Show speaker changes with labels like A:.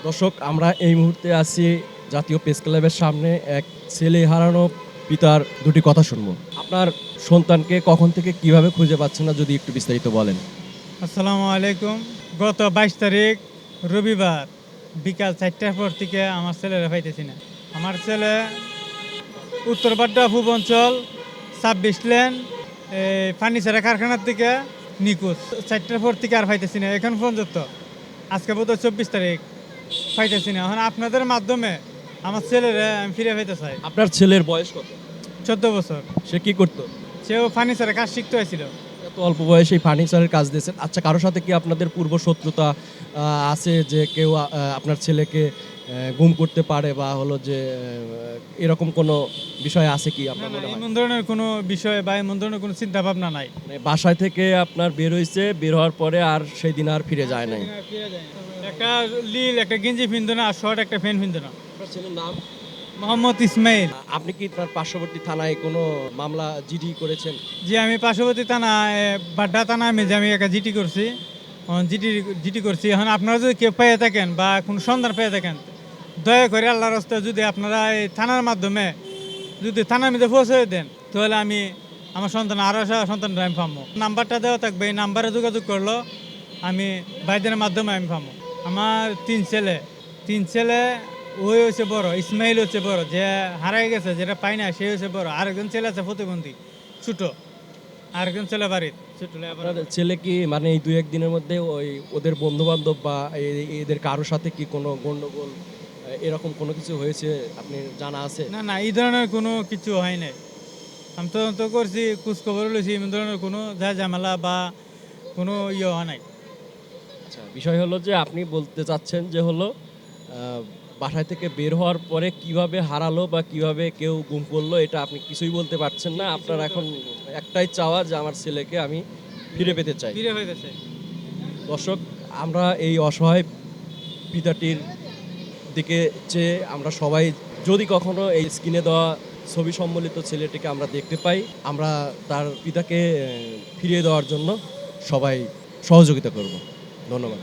A: দর্শক, আমরা এই মুহূর্তে আছি জাতীয় প্রেস ক্লাবের সামনে। এক ছেলে হারানো পিতার দুটি কথা শুনবো। আপনার সন্তানকে কখন থেকে কিভাবে খুঁজে পাচ্ছেন না, যদি একটু বিস্তারিত বলেন।
B: আসসালামু আলাইকুম। গত 22 তারিখ রবিবার বিকাল 4টার পর থেকে আমার ছেলেরা পাইতেছি না। আমার ছেলে উত্তর বাড্ডা পূর্বাঞ্চল 26 লেন ফার্নিচার কারখানার থেকে নিখোঁজ। 4টার পর থেকে আর পাইতেছি না এখন পর্যন্ত। আজকে বোধ 24 তারিখ, পাইতেছি না। এখন আপনাদের মাধ্যমে আমার ছেলেরা আমি ফিরে পাইতে চাই।
A: আপনার ছেলের বয়স কত?
B: 14 বছর।
A: সে কি করতো?
B: সেও ফার্নিচারের কাজ শিখতে হয়েছিল।
A: এত অল্প বয়সে ফার্নিচারের কাজ দিয়েছেন। আচ্ছা, কারোর সাথে কি আপনাদের পূর্ব শত্রুতা আছে, যে কেউ আপনার ছেলেকে গুম করতে পারে, বা হলো যে এরকম কোনো বিষয় আছে কি
B: না
A: আপনার
B: না,
A: মনে হয়?
B: এমন ধরনের কোনো বিষয় বা এমন ধরনের কোনো চিন্তা ভাবনা নাই।
A: মানে বাসায় থেকে আপনার বের হয়েছে, বের হওয়ার পরে আর সেই দিন আর ফিরে যায় নাই।
B: একটা লীল, একটা গেঞ্জি পিনতো না, আর শর্ট একটা প্যান্ট পিনতো না।
A: আপনার ছেলের নাম?
B: মোহাম্মদ ইসমাইল।
A: আপনি কি তার পার্শ্ববর্তী থানায় কোনো মামলা জিডি করেছেন?
B: জি, আমি পার্শ্ববর্তী থানা বাড্ডা থানা আমি একটা জিটি করছি। জিটি জিটি করছি। এখন আপনারা যদি কেউ পেয়ে থাকেন বা কোনো সন্ধান পেয়ে থাকেন, দয়া করে আল্লাহর রাস্তায় যদি আপনারা এই থানার মাধ্যমে যদি থানার মধ্যে পৌঁছে দেন, তাহলে আমি আমার সন্তান আরও সন্তানরা আমি পাবো। নাম্বারটা দেওয়া থাকবে, এই নাম্বারে যোগাযোগ করলো আমি ভাইদের মাধ্যমে আমি পাবো। আমার তিন ছেলে, ওই হচ্ছে বড়, ইসমাইল হচ্ছে বড়, যে হারাই গেছে, যেটা পাই না সে হচ্ছে বড়। আরেকজন ছেলে আছে প্রতিবন্ধী, ছোট। আরেকজন ছেলে বাড়ির ছোট।
A: আপনার ছেলে কি মানে এই দুই একদিনের মধ্যে ওই ওদের বন্ধু বান্ধব বা এদের কারোর সাথে কি কোনো গন্ডগোল এরকম কোনো কিছু হয়েছে আপনি জানা আছে?
B: না না, এই ধরনের কোনো কিছু হয় নাই। আমি তদন্ত করছি, খোঁজখবর লইছি, এই ধরনের কোনো ঝামেলা বা কোনো হয় নাই।
A: আচ্ছা, বিষয় হলো যে আপনি বলতে চাচ্ছেন যে হলো বাসায় থেকে বের হওয়ার পরে কিভাবে হারালো বা কিভাবে কেউ গুম করলো, এটা আপনি কিছুই বলতে পারছেন না। আপনার এখন একটাই চাওয়া যে আমার ছেলেকে আমি ফিরে পেতে চাই।
B: ফিরে হইতেছে।
A: দর্শক, আমরা এই অসহায় পিতাটির দিকে চেয়ে আমরা সবাই, যদি কখনো এই স্ক্রিনে দেওয়া ছবি সম্বলিত ছেলেটিকে আমরা দেখতে পাই, আমরা তার পিতাকে ফিরিয়ে দেওয়ার জন্য সবাই সহযোগিতা করব। ধন্যবাদ।